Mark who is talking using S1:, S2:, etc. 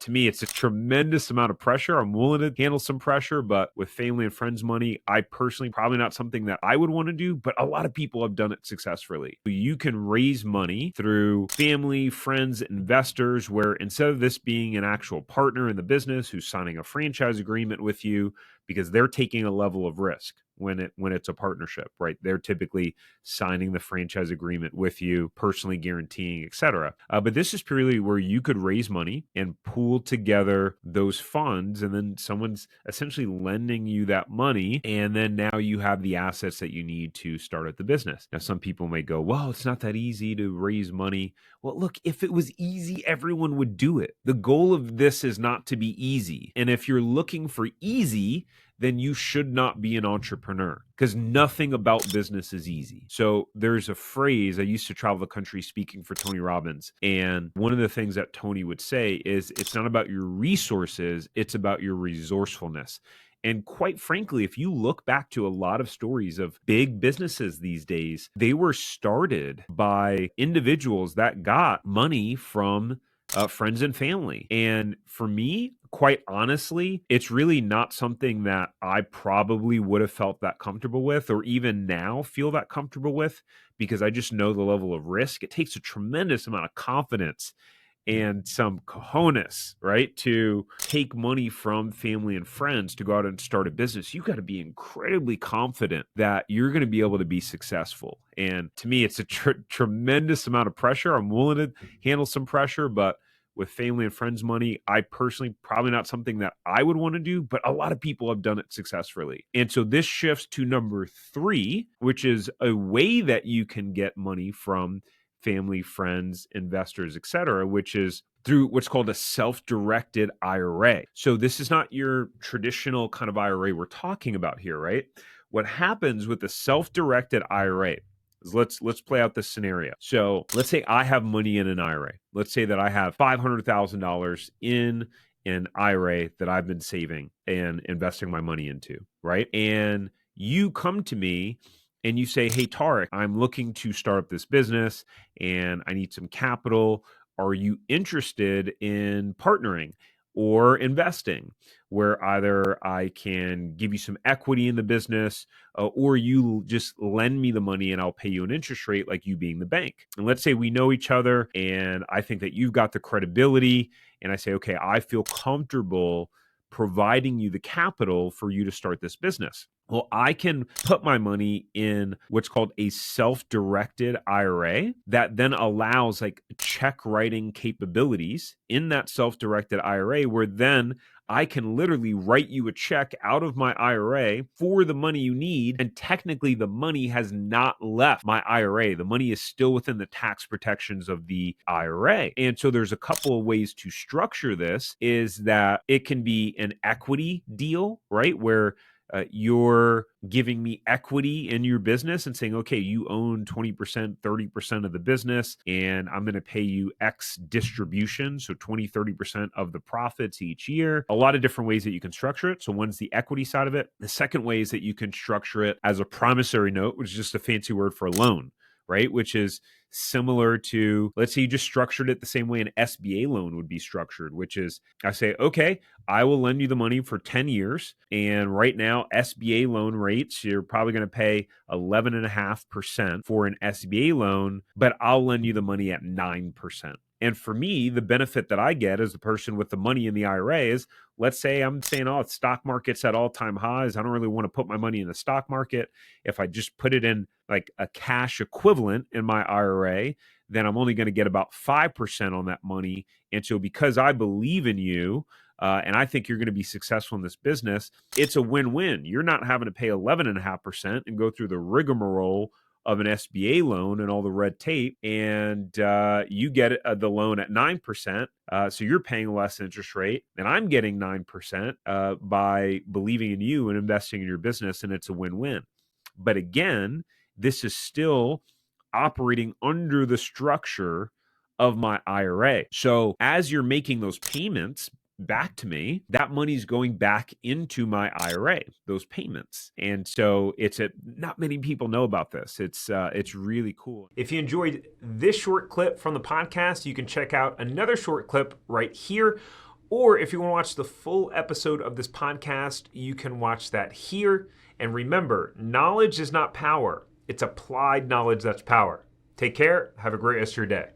S1: to me, it's a tremendous amount of pressure. I'm willing to handle some pressure, but with family and friends money, I personally, probably not something that I would want to do, but a lot of people have done it successfully. You can raise money through family, friends, investors, where instead of this being an actual partner in the business who's signing a franchise agreement with you, because they're taking a level of risk when it's a partnership, right? They're typically signing the franchise agreement with you, personally guaranteeing, et cetera. But this is purely where you could raise money and pool together those funds, and then someone's essentially lending you that money, and then now you have the assets that you need to start at the business. Now, some people may go, well, it's not that easy to raise money. Well, look, if it was easy, everyone would do it. The goal of this is not to be easy. And if you're looking for easy, then you should not be an entrepreneur, because nothing about business is easy. So there's a phrase, I used to travel the country speaking for Tony Robbins. And one of the things that Tony would say is, it's not about your resources, it's about your resourcefulness. And quite frankly, if you look back to a lot of stories of big businesses these days, they were started by individuals that got money from friends and family. And for me, quite honestly, it's really not something that I probably would have felt that comfortable with, or even now feel that comfortable with, because I just know the level of risk. It takes a tremendous amount of confidence and some cojones, right, to take money from family and friends to go out and start a business. You got to be incredibly confident that you're going to be able to be successful. And to me, it's a tremendous amount of pressure. I'm willing to handle some pressure, but with family and friends money, I personally, probably not something that I would want to do, but a lot of people have done it successfully. And so this shifts to number 3, which is a way that you can get money from family, friends, investors, et cetera, which is through what's called a self-directed IRA. So this is not your traditional kind of IRA we're talking about here, right? What happens with the self-directed IRA is, let's play out this scenario. So let's say I have money in an IRA. Let's say that I have $500,000 in an IRA that I've been saving and investing my money into, right? And you come to me and you say, hey, Tariq, I'm looking to start up this business and I need some capital. Are you interested in partnering or investing, where either I can give you some equity in the business, or you just lend me the money and I'll pay you an interest rate, like you being the bank? And let's say we know each other and I think that you've got the credibility, and I say, okay, I feel comfortable providing you the capital for you to start this business. Well, I can put my money in what's called a self-directed IRA that then allows like check writing capabilities in that self-directed IRA, where then I can literally write you a check out of my IRA for the money you need. And technically, the money has not left my IRA. The money is still within the tax protections of the IRA. And so there's a couple of ways to structure this, is that it can be an equity deal, right? Where you're giving me equity in your business and saying, okay, you own 20%, 30% of the business, and I'm going to pay you X distribution. So 20, 30% of the profits each year. A lot of different ways that you can structure it. So one's the equity side of it. The second way is that you can structure it as a promissory note, which is just a fancy word for a loan, right? Which is similar to, let's say you just structured it the same way an SBA loan would be structured, which is I say, okay, I will lend you the money for 10 years. And right now, SBA loan rates, you're probably going to pay 11.5% for an SBA loan, but I'll lend you the money at 9%. And for me, the benefit that I get as the person with the money in the IRA is, let's say I'm saying, oh, the stock market's at all-time highs. I don't really want to put my money in the stock market. If I just put it in like a cash equivalent in my IRA, then I'm only going to get about 5% on that money. And so because I believe in you, and I think you're going to be successful in this business, it's a win-win. You're not having to pay 11.5% and go through the rigmarole of an SBA loan and all the red tape, and you get the loan at 9%. So you're paying less interest rate, and I'm getting 9% by believing in you and investing in your business, and it's a win-win. But again, this is still operating under the structure of my IRA. So as you're making those payments back to me, that money's going back into my IRA, those payments. And so not many people know about this. It's really cool. If you enjoyed this short clip from the podcast, you can check out another short clip right here Or if you want to watch the full episode of this podcast, you can watch that here. And remember, knowledge is not power. It's applied knowledge that's power. Take care. Have a great rest of your day.